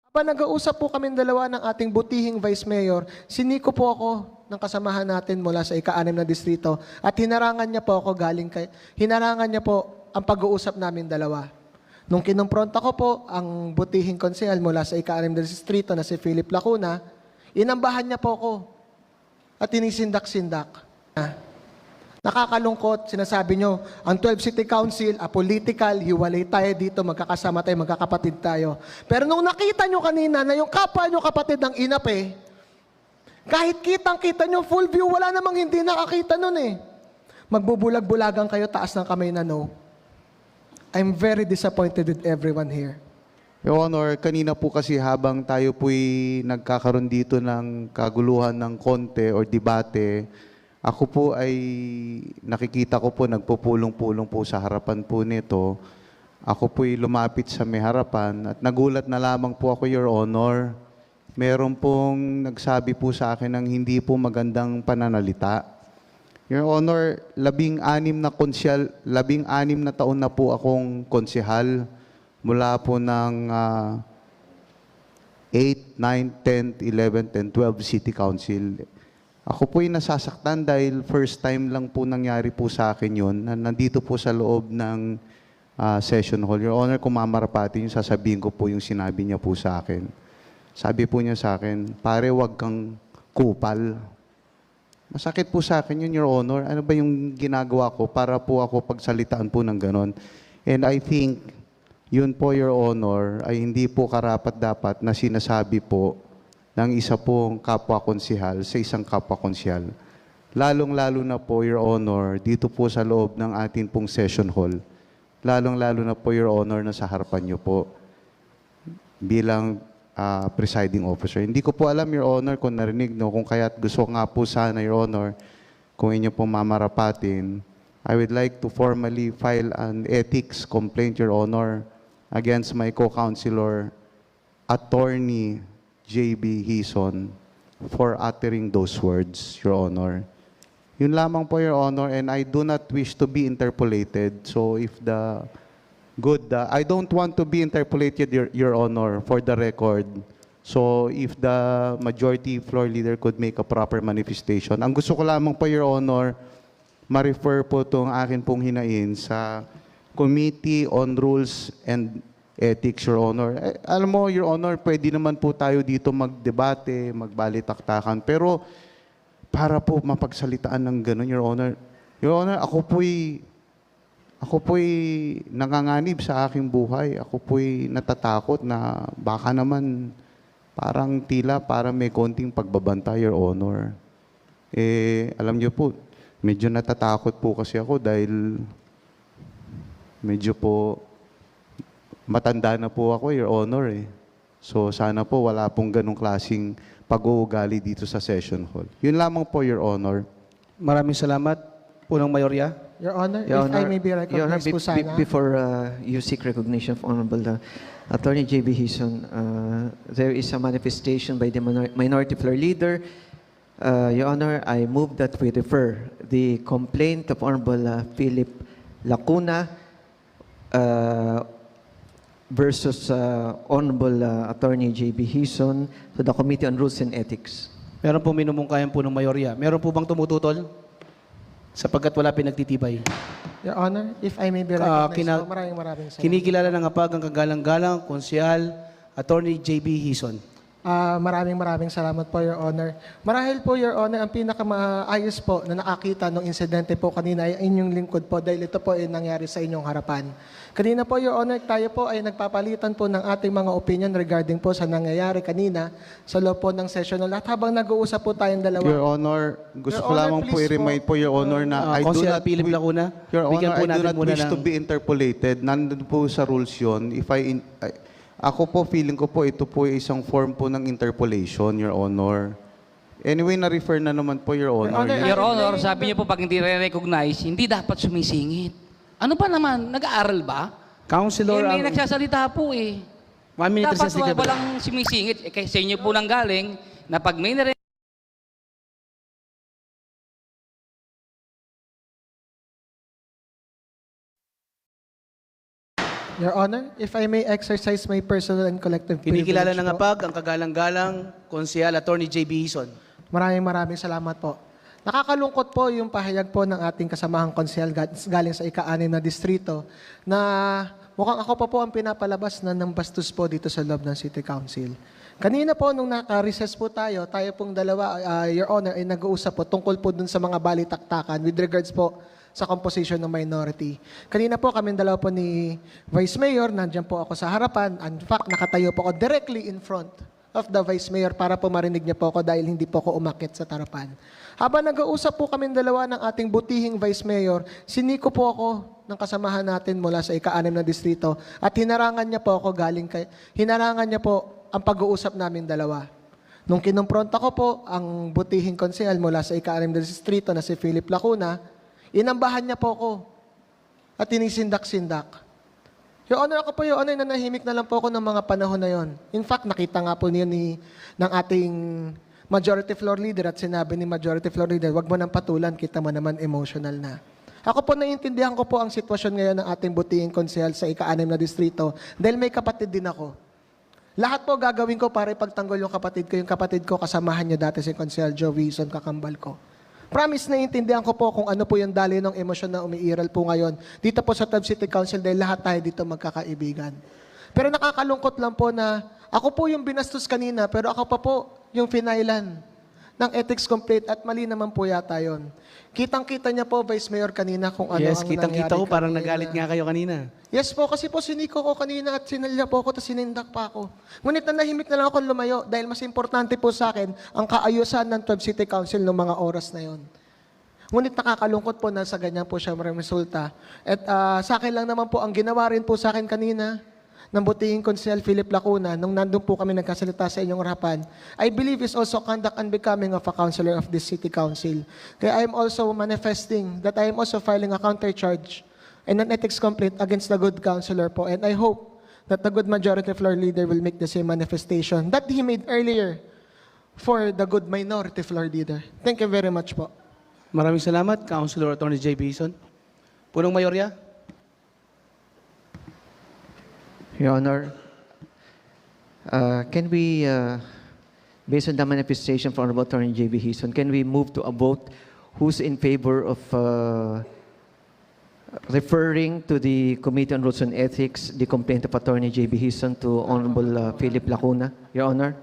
Habang nag-uusap po kami dalawa ng ating butihing Vice Mayor, siniko po ako ng kasamahan natin mula sa ika-6 na distrito at hinarangan niya po ako hinarangan niya po ang pag-uusap namin dalawa. Nung kinumpronta ko po ang butihing konsehal mula sa ika-6 na distrito na si Philip Lacuna, inambahan niya po ako at inisindak-sindak. Nakakalungkot, sinasabi nyo, ang 12 City Council, apolitical, hiwalay tayo dito, magkakasama tayo, magkakapatid tayo. Pero nung nakita nyo kanina na yung kapwa nyo kapatid ng INAP kahit kitang-kita nyo full view, wala namang hindi nakakita nun Magbubulag-bulagan kayo, taas ng kamay na no. I'm very disappointed with everyone here. Your Honor, kanina po kasi habang tayo po'y nagkakaroon dito ng kaguluhan ng konte or debate, ako po ay nakikita ko po nagpupulong-pulong po sa harapan po nito. Ako po'y lumapit sa may harapan at nagulat na lamang po ako, Your Honor. Meron pong nagsabi po sa akin ng hindi po magandang pananalita. Your Honor, 16 na taon na po akong konsehal mula po ng 8, 9, 10, 11, and 12 City Council. Ako po'y nasasaktan dahil first time lang po nangyari po sa akin yun. Nandito po sa loob ng session hall. Your Honor, kung mamarapati yung sasabihin ko po yung sinabi niya po sa akin. Sabi po niya sa akin, pare, wag kang kupal. Masakit po sa akin yun, Your Honor. Ano ba yung ginagawa ko para po ako pagsalitaan po ng ganon? And I think, yun po, Your Honor, ay hindi po karapat-dapat na sinasabi po ng isa pong kapwa-konsehal sa isang kapwa-konsehal. Lalong-lalo na po, Your Honor, dito po sa loob ng ating pong session hall. Lalong-lalo na po, Your Honor, na sa harapan niyo po bilang presiding officer. Hindi ko po alam, Your Honor, kung narinig, no, kung kaya't gusto nga po sana, Your Honor, kung inyo pong mamarapatin, I would like to formally file an ethics complaint, Your Honor, against my co-counselor, Attorney J.B. Hison, for uttering those words, Your Honor. Yun lamang po, Your Honor, and I do not wish to be interpolated. So if I don't want to be interpolated, Your Honor, for the record. So if the majority floor leader could make a proper manifestation. Ang gusto ko lamang po, Your Honor, ma-refer po itong akin pong hinain sa Committee on Rules and Ethics, Your Honor. Alam mo, Your Honor, pwede naman po tayo dito magdebate, magbalitaktakan, pero para po mapagsalitaan ng gano'n, Your Honor. Your Honor, ako po'y nanganganib sa aking buhay. Ako po'y natatakot na baka naman parang may konting pagbabanta, Your Honor. Alam niyo po, medyo natatakot po kasi ako dahil medyo po matanda na po ako, Your Honor. So sana po wala pong ganong klaseng pag-uugali dito sa session hall. Yun lamang po, Your Honor. Maraming salamat, Punong Mayorya. Your Honor, Your if Honor, I may be Your Honor, recognized po sana. before you seek recognition of Honorable Attorney J.B. Hison, there is a manifestation by the Minority Floor Leader. Your Honor, I move that we refer the complaint of Honorable Philip Lacuna versus Honorable Attorney J.B. Hison to the Committee on Rules and Ethics. Meron po minumungkayan po ng Mayorya. Meron po bang tumututol? Sapagkat wala pinagtitibay. Your Honor, if I may be recognized po, maraming salamat. Kinikilala ng apag ang kagalang-galang, Konsyal, Attorney J.B. Hison. Maraming salamat po, Your Honor. Marahil po, Your Honor, ang pinakamaayos po na nakakita ng insidente po kanina ay inyong lingkod po dahil ito po ay nangyari sa inyong harapan. Kanina po, Your Honor, tayo po ay nagpapalitan po ng ating mga opinion regarding po sa nangyayari kanina sa loob po ng session. At habang nag-uusap po tayong dalawa. Your Honor, gusto Your ko Honor, lamang po please i-remind po, Your Honor, na I do Konsyal not Philip Lacuna, Your bigyan Honor, po I do natin not muna wish to ng- be interpolated. Nandun po sa rules yun. Ako po, feeling ko po, ito po ay isang form po ng interpolation, Your Honor. Anyway, na-refer na naman po, Your Honor. Your Honor, sabi niyo po pag hindi re-recognize, hindi dapat sumisingit. Ano pa naman? Nag-aaral ba? Councilor, May nagsasalita po eh. 1 minute Dapat recess. walang sumisingit. Kaya sa inyo po lang galing na pag may Your Honor, if I may exercise my personal and collective Kinikilala privilege ng po. APAG ang kagalang-galang Konsehal Attorney J.B. Hison. Maraming salamat po. Nakakalungkot po yung pahayag po ng ating kasamahang konsehal galing sa ika-6 na distrito na mukhang ako pa po ang pinapalabas na ng bastos po dito sa loob ng City Council. Kanina po nung naka-recess po tayo pong dalawa, Your Honor, ay nag-uusap po tungkol po dun sa mga balitaktakan with regards po sa composition ng minority. Kanina po kami dalawa po ni Vice Mayor, nandiyan po ako sa harapan. In fact, nakatayo po ako directly in front of the Vice Mayor para po marinig niya po ako dahil hindi po ako umakyat sa tarapan. Habang nag-uusap po kami dalawa ng ating butihing Vice Mayor, siniko po ako ng kasamahan natin mula sa ika-6 na distrito at hinarangan niya po ako hinarangan niya po ang pag-uusap namin dalawa. Nung kinumpronta ko po ang butihing konsehal mula sa ika-6 na distrito na si Philip Lacuna, inambahan niya po ako at tinisindak-sindak. Your Honor, ako po, Your Honor, nanahimik na lang po ako ng mga panahon na yon. In fact, nakita nga po niya ng ating Majority Floor Leader at sinabi ni Majority Floor Leader, wag mo nang patulan, kita mo naman emotional na. Ako po, naiintindihan ko po ang sitwasyon ngayon ng ating butihing konsehal sa ika-6 na distrito dahil may kapatid din ako. Lahat po gagawin ko para ipagtanggol yung kapatid ko, kasamahan niya dati si Konsehal Joe Wilson, kakambal ko. Promise, naiintindihan ko po kung ano po yung dali ng emosyon na umiiral po ngayon dito po sa Tav City Council dahil lahat tayo dito magkakaibigan. Pero nakakalungkot lang po na ako po yung binastos kanina pero ako pa po yung finailan ng ethics complaint at mali naman po yata yun. Kitang-kita niya po, Vice Mayor, kanina kung ano Yes, ang kitang-kita ko, nangyari parang kanina. nagalit nga kayo kanina. Yes po, kasi po siniko ko kanina at sinalya po ako, tapos sinindak pa ako. Ngunit nanahimik na lang ako lumayo dahil mas importante po sa akin ang kaayusan ng 12 City Council noong mga oras na yon. Ngunit nakakalungkot po na sa ganyan po siya resulta. At sa akin lang naman po, ang ginawa rin po sa akin kanina ng butihing Konsehal Philip Lacuna, nung nandun po kami nagkasalita sa inyong harapan, I believe is also conduct and becoming of a councilor of this City Council. Kaya I am also manifesting that I am also filing a counter-charge and an ethics complaint against the good councilor po. And I hope that the good majority floor leader will make the same manifestation that he made earlier for the good minority floor leader. Thank you very much po. Maraming salamat, Councilor Attorney J.B. Hison. Punong Mayorya. Your Honor, can we, based on the manifestation from Honorable Attorney J.B. Hison, can we move to a vote who's in favor of referring to the Committee on Rules and Ethics the complaint of Attorney J.B. Hison to Honorable Philip Lacuna? Your Honor?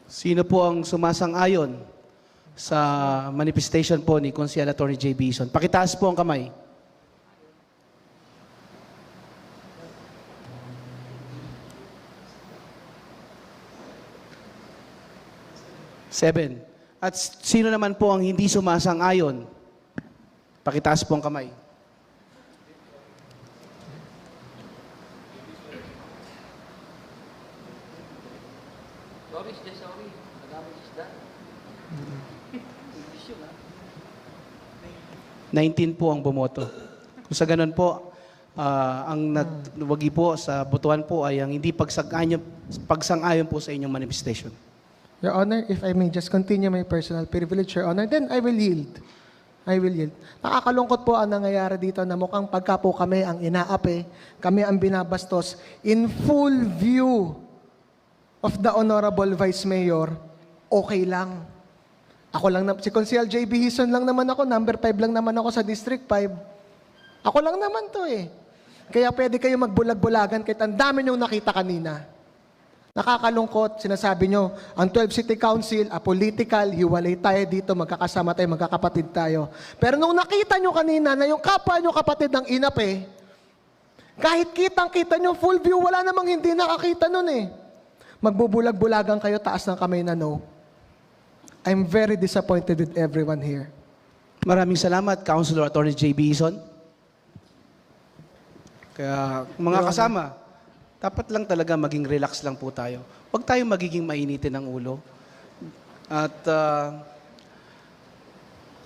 Sino po ang sumasang-ayon sa manifestation po ni Konsehal Attorney J.B. Hison? Pakitaas po ang kamay. Seven. At sino naman po ang hindi sumasang-ayon? Pakitaas po ang kamay. Nineteen po ang bumoto. Kung sa ganun po, ang nagwagi po sa botohan po ay ang hindi pagsang-ayon po sa inyong manifestation. Your Honor, if I may just continue my personal privilege, Your Honor, then I will yield. I will yield. Nakakalungkot po ang nangyayari dito na mukhang pagka po kami ang inaapi, kami ang binabastos, in full view of the Honorable Vice Mayor, okay lang. Ako lang, si Konsehal J.B. Hison lang naman ako, number 5 lang naman ako sa District 5. Ako lang naman to eh. Kaya pwede kayo magbulag-bulagan kahit ang dami niyong nakita kanina. Nakakalungkot, sinasabi nyo, ang 12 City Council, apolitical, hiwalay tayo dito, magkakasama tayo, magkakapatid tayo. Pero nung nakita nyo kanina na yung kapwa nyo kapatid ng inape, kahit kitang-kita nyo, full view, wala namang hindi nakakita nun eh. Magbubulag-bulagan kayo, taas ng kamay na no. I'm very disappointed with everyone here. Maraming salamat, Councilor Attorney J.B. Hison. Kaya mga kasama, dapat lang talaga maging relax lang po tayo. Huwag tayo magiging mainitin ng ulo. At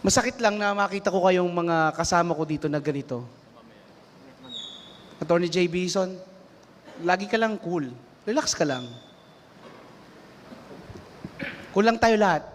masakit lang na makita ko kayong mga kasama ko dito na ganito. Attorney J.B. Hison, lagi ka lang cool. Relax ka lang. Cool lang tayo lahat.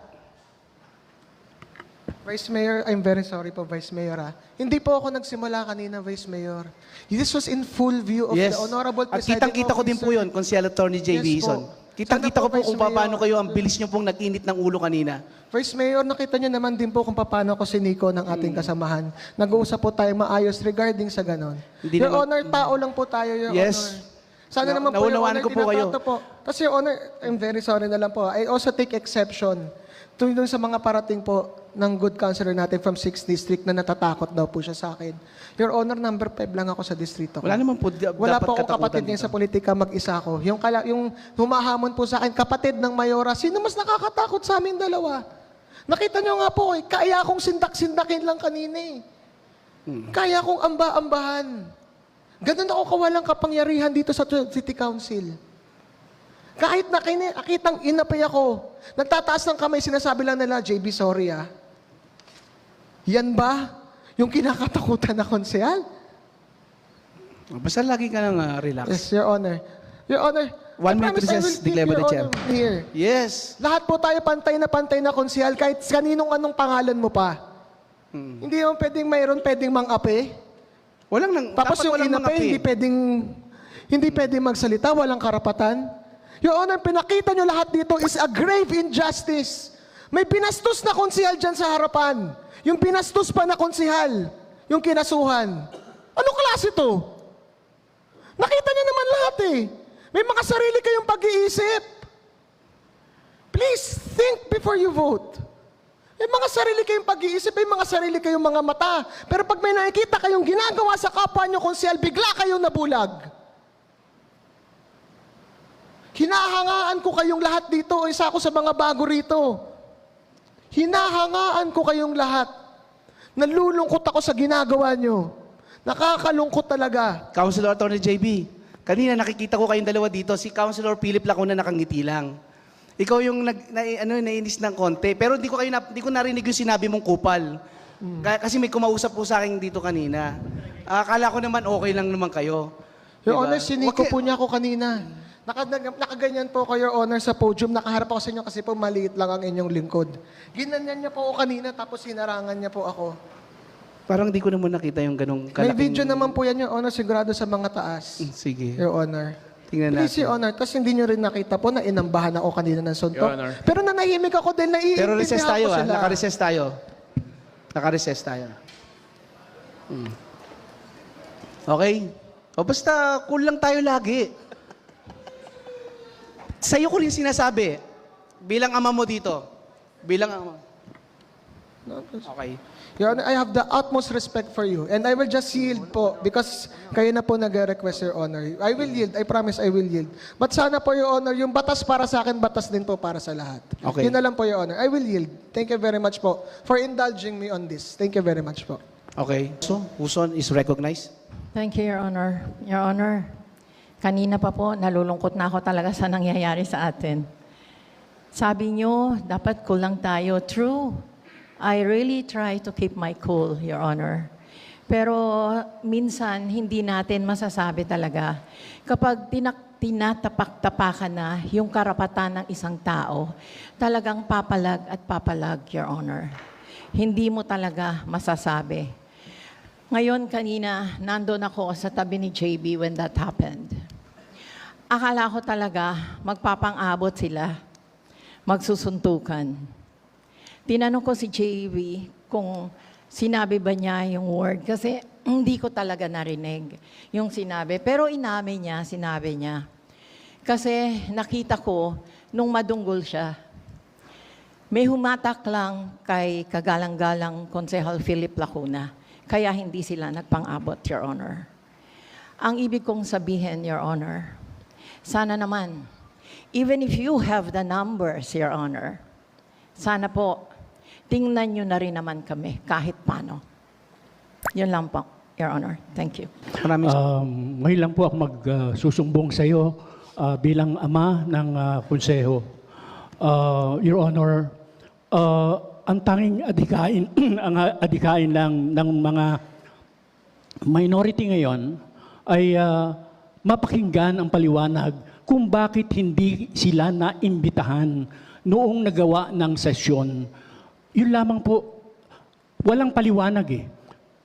Vice Mayor, I'm very sorry po, Vice Mayor. Hindi po ako nagsimula kanina, Vice Mayor. This was in full view of Yes. the Honorable At Presiding kitang-kita ko din po Officer. yun, Consiel Attorney J.B. Yes Hison. po. Kitang-kita Sana ko po, po kung Vice Mayor. paano kayo, ang bilis nyo pong nag-init ng ulo kanina. Vice Mayor, nakita niyo naman din po kung paano ko siniko ng ating kasamahan. Nag-uusap po tayo maayos regarding sa ganon. Hindi Your naman- Honor, tao lang po tayo, Your Yes. Honor. Sana naman po, Your Naunawaan Honor, ko po kayo. tinatrato po. Tapos, Your Honor, I'm very sorry na lang po. I also take exception to dun sa mga parating po ng good counselor natin from 6th District na natatakot daw po siya sa akin. Your Honor, number 5 lang ako sa distrito ko. Wala naman po Wala dapat po akong katakutan kapatid dito. niya sa politika, mag-isa ko. Yung humahamon po sa akin, kapatid ng Mayora, sino mas nakakatakot sa amin dalawa? Nakita niyo nga po, kaya akong sindak-sindakin lang kanina eh. Kaya akong amba-ambahan. Ganun ako kawalang kapangyarihan dito sa City Council. Kahit nakitang inapay ako, nagtataas ng kamay, sinasabi lang nila, JB, sorry ah. Yan ba yung kinakatakutan na konsehal? Basta lagi ka nang relax. Yes, Your Honor. Your Honor, 1 I minute promise I recess, will keep declare by the Your chair. Honor here. Yes. Lahat po tayo pantay na konsehal, kahit kaninong anong pangalan mo pa. Hindi naman pwedeng mang-ape. Tapos dapat yung walang inape, mga hindi pwedeng magsalita, walang karapatan. Your Honor, pinakita nyo lahat dito is a grave injustice. May pinastos na konsehal dyan sa harapan. Yung pinastos pa na konsehal, yung kinasuhan. Anong klase to? Nakita nyo naman lahat eh. May mga sarili kayong pag-iisip. Please think before you vote. May mga sarili kayong pag-iisip, may mga sarili kayong mga mata. Pero pag may nakikita kayong ginagawa sa kapwa nyo konsehal, bigla kayong nabulag. Hinahangaan ko kayong lahat dito. Isa ako sa mga bago rito. Hinahangaan ko kayong lahat. Nalulungkot ako sa ginagawa nyo. Nakakalungkot talaga. Councilor Attorney JB, kanina nakikita ko kayong dalawa dito. Si Councilor Philip Lacuna nakangiti lang. Ikaw yung nainis ng konti. Pero hindi ko narinig yung sinabi mong kupal. Kasi may kumausap po sa akin dito kanina. Akala ko naman okay lang naman kayo. Your Diba? Honor, siniko po niya ako kanina. Nakaganyan po ako, Your Honor, sa podium. Nakaharap ako sa inyo kasi po maliit lang ang inyong lingkod. Ginanyan niya po ako kanina tapos hinarangan niya po ako. Parang di ko naman nakita yung ganong May video naman po yan, Your Honor, sigurado sa mga taas. Sige. Your Honor. Tingnan Please, natin. Your Honor. Tapos hindi nyo rin nakita po na inambahan ako kanina ng suntok. Your Honor. Pero nanahimik ako dahil Pero recess naiintindihan tayo ko sila. Naka-recess tayo. Naka-recess tayo. Okay? O basta cool lang tayo lagi. Sa'yo ko rin sinasabi. Bilang ama mo dito. Bilang ama. Okay. Your Honor, I have the utmost respect for you. And I will just yield po because kayo na po nag-request, Your Honor. I will yield. I promise I will yield. But sana po, Your Honor, yung batas para sa akin, batas din po para sa lahat. Okay. Yun na lang po, Your Honor. I will yield. Thank you very much po for indulging me on this. Thank you very much po. Okay. So, Huson is recognized. Thank you, Your Honor. Your Honor, kanina pa po, nalulungkot na ako talaga sa nangyayari sa atin. Sabi nyo, dapat cool lang tayo. True. I really try to keep my cool, Your Honor. Pero minsan, hindi natin masasabi talaga. Kapag tinatapak-tapakan na yung karapatan ng isang tao, talagang papalag at papalag, Your Honor. Hindi mo talaga masasabi. Ngayon, kanina, nandun ako sa tabi ni JB when that happened. Akala ko talaga, magpapang-abot sila, magsusuntukan. Tinanong ko si JB kung sinabi ba niya yung word, kasi hindi ko talaga narinig yung sinabi. Pero inamin niya, sinabi niya. Kasi nakita ko, nung madunggol siya, may humatak lang kay kagalang-galang Konsehal Philip Lacuna. Kaya hindi sila nagpang-abot, Your Honor. Ang ibig kong sabihin, Your Honor, sana naman, even if you have the numbers, Your Honor, sana po, tingnan nyo na rin naman kami kahit paano. Yun lang po, Your Honor. Thank you. Maraming Ngayon lang po ako magsusumbong sa iyo bilang ama ng konseho. Your Honor, ang tanging adikain, ang adikain lang ng mga minority ngayon ay mapakinggan ang paliwanag kung bakit hindi sila naimbitahan noong nagawa ng sesyon. Yun lamang po walang paliwanag eh.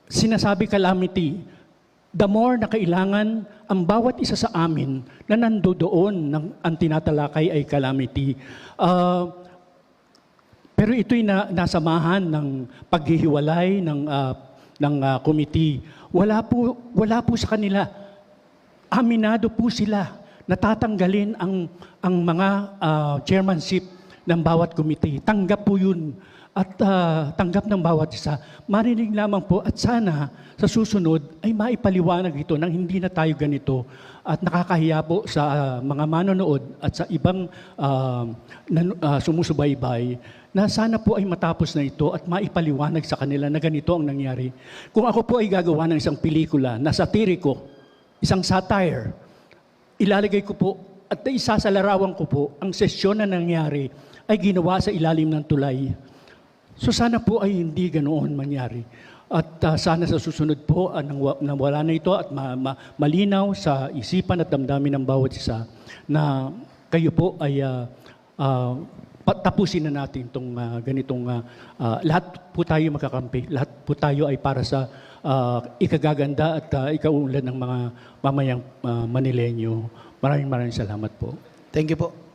Sinasabi calamity, the more na kailangan ang bawat isa sa amin na nandoon ng ang tinatalakay ay calamity. Pero ito'y nasamahan ng paghihiwalay ng committee. Wala po sa kanila. Aminado po sila. Natatanggalin ang mga chairmanship ng bawat committee. Tanggap po yun. At tanggap ng bawat isa. Marinig lamang po at sana sa susunod ay maipaliwanag ito nang hindi na tayo ganito at nakakahiya po sa mga manonood at sa ibang sumusubaybay na sana po ay matapos na ito at maipaliwanag sa kanila na ganito ang nangyari. Kung ako po ay gagawa ng isang pelikula na satiriko, isang satire, ilalagay ko po at isasalarawan ko po ang sesyon na nangyari ay ginawa sa ilalim ng tulay. So sana po ay hindi ganoon mangyari. At sana sa susunod po, nang wala na ito at malinaw sa isipan at damdamin ng bawat isa na kayo po ay tapusin na natin itong ganitong, lahat po tayo makakampi, lahat po tayo ay para sa ikagaganda at ikaunlad ng mga mamayang Manilenyo. Maraming salamat po. Thank you po.